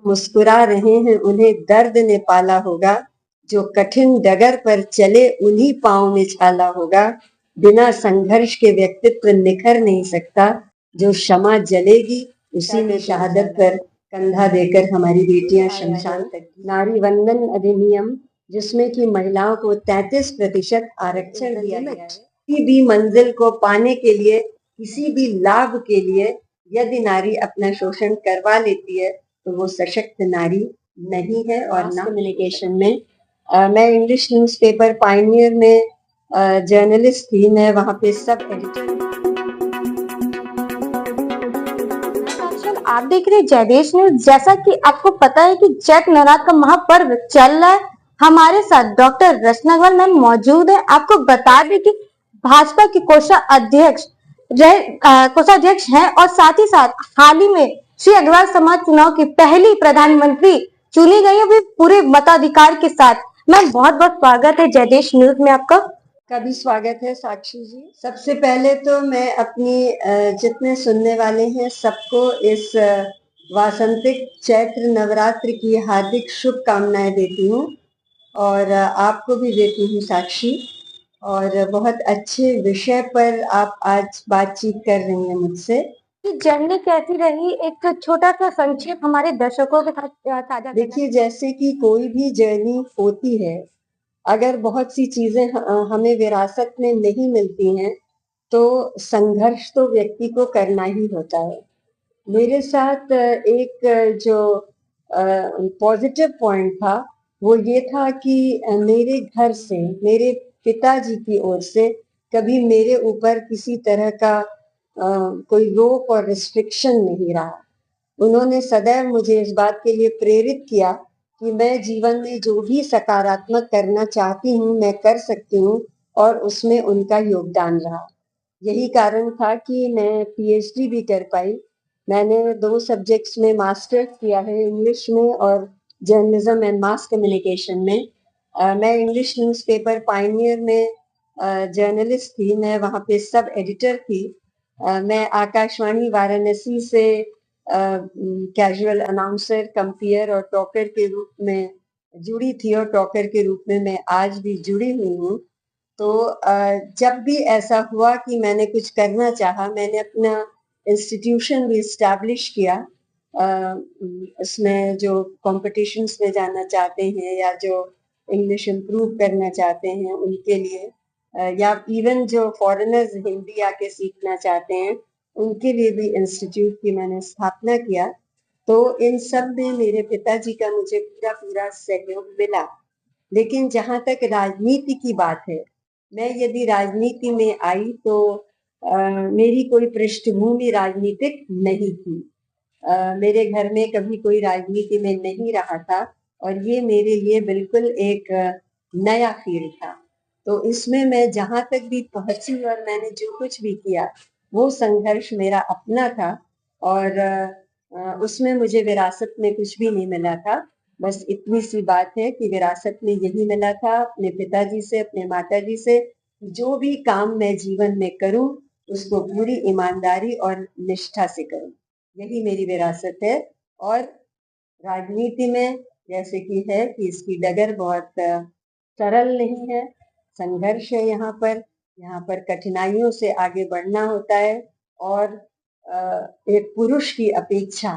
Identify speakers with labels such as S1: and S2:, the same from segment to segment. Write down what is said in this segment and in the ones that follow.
S1: मुस्कुरा रहे हैं उन्हें दर्द ने पाला होगा, जो कठिन डगर पर चले उन्हीं पाँव में छाला होगा। बिना संघर्ष के व्यक्तित्व निखर नहीं सकता, जो क्षमा जलेगी उसी में शहादत पर कंधा देकर हमारी बेटियां शमशान तक। नारी वंदन अधिनियम, जिसमें कि महिलाओं को 33% आरक्षण दिया गया है। किसी भी मंजिल को पाने के लिए, किसी भी लाभ के लिए यदि नारी अपना शोषण करवा लेती है तो वो सशक्त नारी नहीं है। और ना कम्युनिकेशन में मैं इंग्लिश न्यूज़पेपर पायनियर में जर्नलिस्ट थी। मैं वहाँ पे सब एडिटर।
S2: आप देख रहे हैं जयदेश न्यूज। जैसा कि आपको पता है कि चैत नवरात्र का महापर्व चल रहा है, हमारे साथ डॉक्टर रचना अग्रवाल मैम मौजूद है। आपको बता दें कि भाजपा के कोषाध्यक्ष हैं और साथ ही साथ हाल ही में श्री अग्रवाल समाज चुनाव की पहली प्रधानमंत्री चुनी गई है, भी पूरे मताधिकार के साथ। मैम बहुत बहुत स्वागत है जयदेश न्यूज में आपका।
S1: का भी स्वागत है साक्षी जी। सबसे पहले तो मैं अपनी जितने सुनने वाले हैं सबको इस वासंतिक चैत्र नवरात्र की हार्दिक शुभकामनाएं देती हूँ और आपको भी देती हूँ साक्षी। और बहुत अच्छे विषय पर आप आज बातचीत कर रही हैं मुझसे।
S2: जर्नी कैसी रही, एक छोटा सा संक्षेप हमारे दर्शकों के साथ साझा।
S1: देखिए, जैसे कि कोई भी जर्नी होती है, अगर बहुत सी चीजें हमें विरासत में नहीं मिलती हैं तो संघर्ष तो व्यक्ति को करना ही होता है। मेरे साथ एक जो पॉजिटिव पॉइंट था वो ये था कि मेरे घर से, मेरे पिताजी की ओर से कभी मेरे ऊपर किसी तरह का कोई रोक और रिस्ट्रिक्शन नहीं रहा। उन्होंने सदैव मुझे इस बात के लिए प्रेरित किया कि मैं जीवन में जो भी सकारात्मक करना चाहती हूँ मैं कर सकती हूँ, और उसमें उनका योगदान रहा। यही कारण था कि मैं पीएचडी भी कर पाई। मैंने 2 सब्जेक्ट्स में मास्टर्स किया है, इंग्लिश में और जर्नलिज्म एंड मास कम्युनिकेशन में। मैं इंग्लिश न्यूज़पेपर पायनियर में जर्नलिस्ट थी। मैं वहाँ पे सब एडिटर थी। मैं आकाशवाणी वाराणसी से कैजुअल अनाउंसर, कंपेयर और टॉकर के रूप में जुड़ी थी और टॉकर के रूप में मैं आज भी जुड़ी हुई हूँ। तो जब भी ऐसा हुआ कि मैंने कुछ करना चाहा, मैंने अपना इंस्टीट्यूशन भी इस्टेब्लिश किया। इसमें जो कॉम्पिटिशन्स में जाना चाहते हैं या जो इंग्लिश इम्प्रूव करना चाहते हैं उनके लिए, या इवन जो फॉरेनर्स हिंदी आके सीखना चाहते हैं उनके लिए भी इंस्टीट्यूट की मैंने स्थापना किया। तो इन सब में मेरे पिताजी का मुझे पूरा सहयोग मिला। लेकिन जहाँ तक राजनीति की बात है, मैं यदि राजनीति में आई तो मेरी कोई पृष्ठभूमि राजनीतिक नहीं थी। मेरे घर में कभी कोई राजनीति में नहीं रहा था और ये मेरे लिए बिल्कुल एक नया फील्ड था। तो इसमें मैं जहाँ तक भी पहुंची और मैंने जो कुछ भी किया वो संघर्ष मेरा अपना था और उसमें मुझे विरासत में कुछ भी नहीं मिला था। बस इतनी सी बात है कि विरासत में यही मिला था अपने पिताजी से, अपने माताजी से, जो भी काम मैं जीवन में करूं उसको पूरी ईमानदारी और निष्ठा से करूं। यही मेरी विरासत है। और राजनीति में जैसे कि है कि इसकी डगर बहुत सरल नहीं है, संघर्ष है यहाँ पर कठिनाइयों से आगे बढ़ना होता है और एक पुरुष की अपेक्षा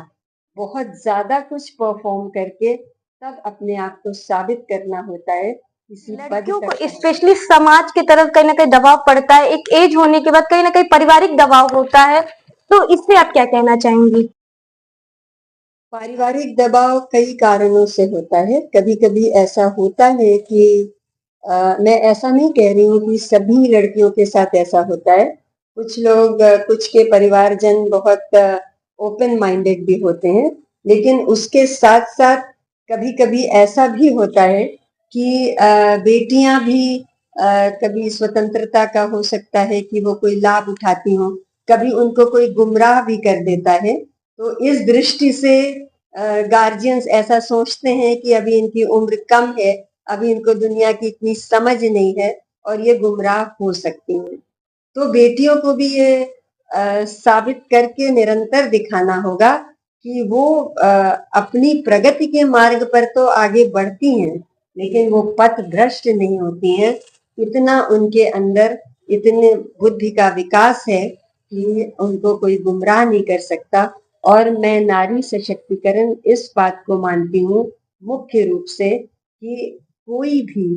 S1: बहुत ज्यादा कुछ परफॉर्म करके तब अपने आप को साबित करना होता है।
S2: लड़कियों को स्पेशली समाज की तरफ कहीं ना कहीं दबाव पड़ता है, एक एज होने के बाद कहीं ना कहीं पारिवारिक दबाव होता है, तो इससे आप क्या कहना चाहेंगी?
S1: पारिवारिक दबाव कई कारणों से होता है। कभी कभी ऐसा होता है कि मैं ऐसा नहीं कह रही हूँ कि सभी लड़कियों के साथ ऐसा होता है। कुछ लोग, कुछ के परिवारजन बहुत ओपन माइंडेड भी होते हैं, लेकिन उसके साथ साथ कभी कभी ऐसा भी होता है कि बेटियां भी कभी स्वतंत्रता का हो सकता है कि वो कोई लाभ उठाती हों, कभी उनको कोई गुमराह भी कर देता है। तो इस दृष्टि से गार्जियंस ऐसा सोचते हैं कि अभी इनकी उम्र कम है, अभी इनको दुनिया की इतनी समझ नहीं है और ये गुमराह हो सकती हैं। तो बेटियों को भी ये साबित करके निरंतर दिखाना होगा कि वो अपनी प्रगति के मार्ग पर तो आगे बढ़ती हैं, लेकिन वो पथ भ्रष्ट नहीं होती हैं। इतना उनके अंदर इतने बुद्धि का विकास है कि उनको कोई गुमराह नहीं कर सकता। और मैं नारी सशक्तिकरण इस बात को मानती हूँ मुख्य रूप से कि कोई भी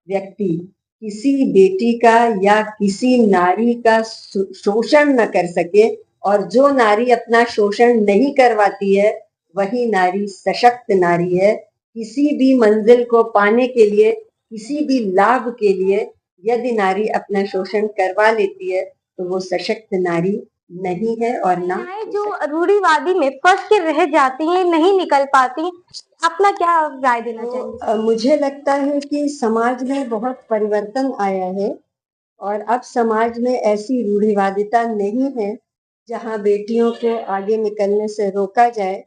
S1: व्यक्ति किसी बेटी का या किसी नारी का शोषण न कर सके, और जो नारी अपना शोषण नहीं करवाती है वही नारी सशक्त नारी है। किसी भी मंजिल को पाने के लिए, किसी भी लाभ के लिए यदि नारी अपना शोषण करवा लेती है तो वो सशक्त नारी नहीं है और ना
S2: जो रूढ़िवादी में फंस के रह जाती हैं, नहीं निकल पाती, अपना क्या राय देना चाहेंगे?
S1: तो मुझे लगता है कि समाज में बहुत परिवर्तन आया है और अब समाज में ऐसी रूढ़िवादिता नहीं है जहां बेटियों को आगे निकलने से रोका जाए।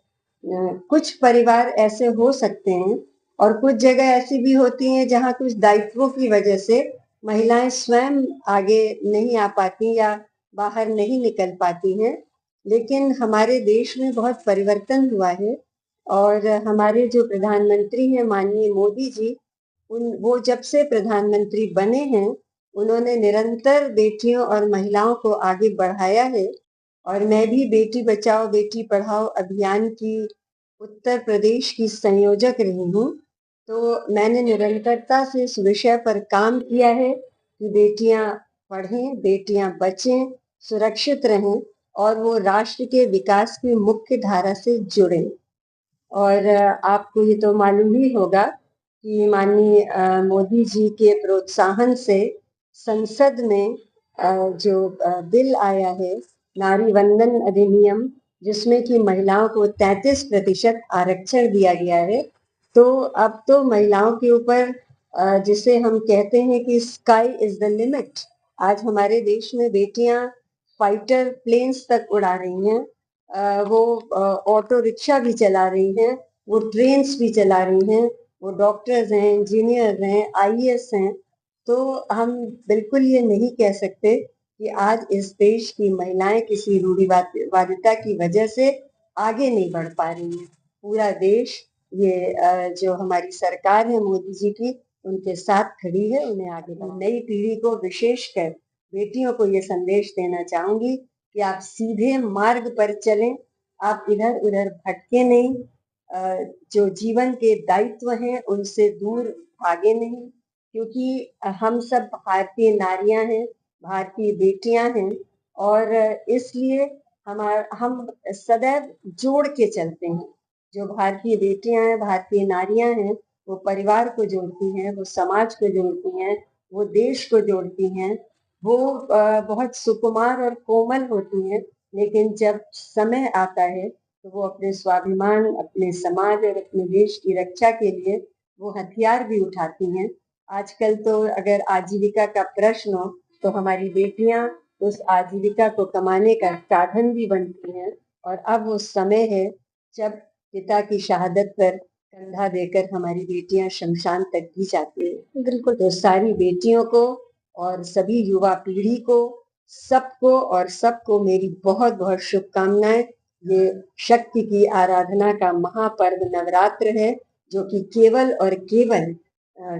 S1: कुछ परिवार ऐसे हो सकते हैं और कुछ जगह ऐसी भी होती हैं जहां कुछ दायित्वों की वजह से महिलाएं स्वयं आगे नहीं आ पाती या बाहर नहीं निकल पाती हैं। लेकिन हमारे देश में बहुत परिवर्तन हुआ है और हमारे जो प्रधानमंत्री हैं माननीय मोदी जी, वो जब से प्रधानमंत्री बने हैं उन्होंने निरंतर बेटियों और महिलाओं को आगे बढ़ाया है। और मैं भी बेटी बचाओ बेटी पढ़ाओ अभियान की उत्तर प्रदेश की संयोजक रही हूँ। तो मैंने निरंतरता से इस विषय पर काम किया है कि बेटियां पढ़ें, बेटियां बचें, सुरक्षित रहें और वो राष्ट्र के विकास की मुख्य धारा से जुड़ें। और आपको ये तो मालूम ही होगा कि माननीय मोदी जी के प्रोत्साहन से संसद में जो बिल आया है नारी वंदन अधिनियम, जिसमें कि महिलाओं को 33% आरक्षण दिया गया है। तो अब तो महिलाओं के ऊपर जिसे हम कहते हैं कि स्काई इज द लिमिट। आज हमारे देश में बेटियां फाइटर प्लेन्स तक उड़ा रही हैं, वो ऑटो रिक्शा भी चला रही हैं, वो ट्रेन्स भी चला रही हैं, वो डॉक्टर्स हैं, इंजीनियर हैं, आईएएस हैं। तो हम बिल्कुल ये नहीं कह सकते कि आज इस देश की महिलाएं किसी रूढ़िवादिता की वजह से आगे नहीं बढ़ पा रही हैं। पूरा देश ये जो हमारी सरकार है मोदी जी की, उनके साथ खड़ी है, उन्हें आगे बढ़ाना। नई पीढ़ी को विशेषकर बेटियों को ये संदेश देना चाहूंगी कि आप सीधे मार्ग पर चलें, आप इधर उधर भटके नहीं, जो जीवन के दायित्व हैं उनसे दूर भागे नहीं, क्योंकि हम सब भारतीय नारियां हैं, भारतीय बेटियां हैं और इसलिए हम सदैव जोड़ के चलते हैं। जो भारतीय बेटियां हैं, भारतीय नारियां हैं, वो परिवार को जोड़ती हैं, वो समाज को जोड़ती हैं, वो देश को जोड़ती हैं। वो बहुत सुकुमार और कोमल होती हैं, लेकिन जब समय आता है तो वो अपने स्वाभिमान, अपने समाज और अपने देश की रक्षा के लिए वो हथियार भी उठाती हैं। आजकल तो अगर आजीविका का प्रश्न हो तो हमारी बेटियां उस आजीविका को कमाने का साधन भी बनती हैं। और अब वो समय है जब पिता की शहादत पर कंधा देकर हमारी बेटियां शमशान तक भी जाती हैं।
S2: बिल्कुल।
S1: तो सारी बेटियों को और सभी युवा पीढ़ी को, सबको मेरी बहुत बहुत शुभकामनाएं। ये शक्ति की आराधना का महापर्व नवरात्र है, जो कि केवल और केवल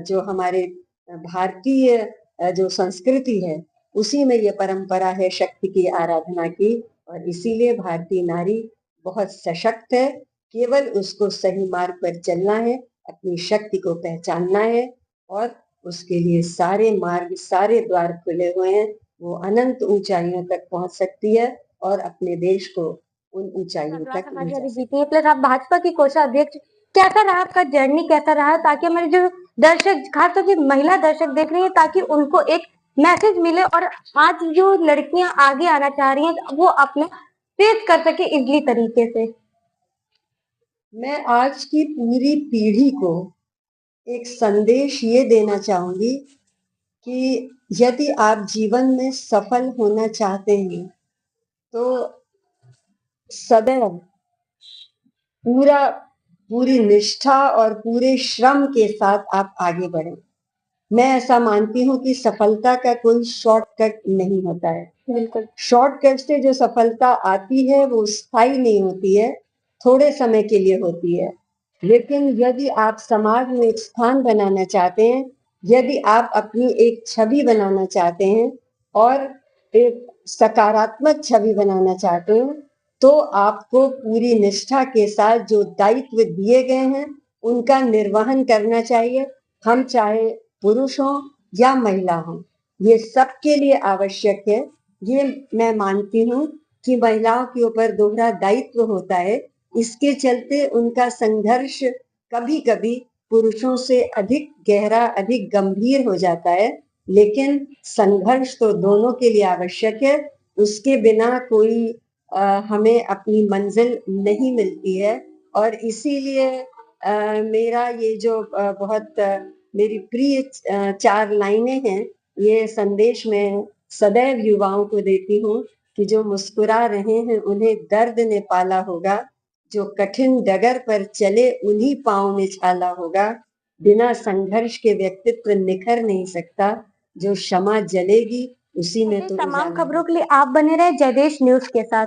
S1: जो हमारे भारतीय जो संस्कृति है उसी में ये परंपरा है शक्ति की आराधना की। और इसीलिए भारतीय नारी बहुत सशक्त है, केवल उसको सही मार्ग पर चलना है, अपनी शक्ति को पहचानना है और उसके लिए सारे मार्ग, सारे द्वार खुले हुए हैं। वो अनंत ऊंचाइयों तक पहुंच सकती है और अपने देश को उन ऊंचाइयों तक ले जा सकती है।
S2: प्लस आप भाजपा की कोषाध्यक्ष, कैसा रहा आपका जर्नी, कैसा रहा, ताकि हमारे जो दर्शक, खासतौर से महिला दर्शक देख रही हैं, ताकि उनको एक मैसेज मिले और आज जो लड़कियां आगे आना चाह रही हैं वो अपना फेस कर सके इजली तरीके से।
S1: मैं आज की पूरी पीढ़ी को एक संदेश ये देना चाहूंगी कि यदि आप जीवन में सफल होना चाहते हैं तो सदैव पूरी निष्ठा और पूरे श्रम के साथ आप आगे बढ़ें। मैं ऐसा मानती हूँ कि सफलता का कोई शॉर्टकट नहीं होता है।
S2: बिल्कुल।
S1: शॉर्टकट से जो सफलता आती है वो स्थायी नहीं होती है, थोड़े समय के लिए होती है, लेकिन यदि आप समाज में एक स्थान बनाना चाहते हैं, यदि आप अपनी एक छवि बनाना चाहते हैं और एक सकारात्मक छवि बनाना चाहते हैं, तो आपको पूरी निष्ठा के साथ जो दायित्व दिए गए हैं, उनका निर्वहन करना चाहिए। हम चाहे पुरुष हों या महिला हों, ये सबके लिए आवश्यक है। ये मैं मानती हूँ कि महिलाओं के ऊपर दोहरा दायित्व होता है, इसके चलते उनका संघर्ष कभी-कभी पुरुषों से अधिक गहरा, अधिक गंभीर हो जाता है, लेकिन संघर्ष तो दोनों के लिए आवश्यक है। उसके बिना कोई हमें अपनी मंजिल नहीं मिलती है और इसीलिए मेरा ये जो बहुत मेरी प्रिय 4 लाइनें हैं, ये संदेश मैं सदैव युवाओं को देती हूँ कि जो मुस्कुरा रहे हैं उन्हें दर्द ने पाला होगा, जो कठिन डगर पर चले उन्हीं पाँव में छाला होगा, बिना संघर्ष के व्यक्तित्व निखर नहीं सकता, जो क्षमा जलेगी उसी में
S2: ऐसी
S1: तो
S2: तमाम
S1: उजाला
S2: खबरों
S1: होगा।
S2: के लिए आप बने रहे जयदेश न्यूज के साथ।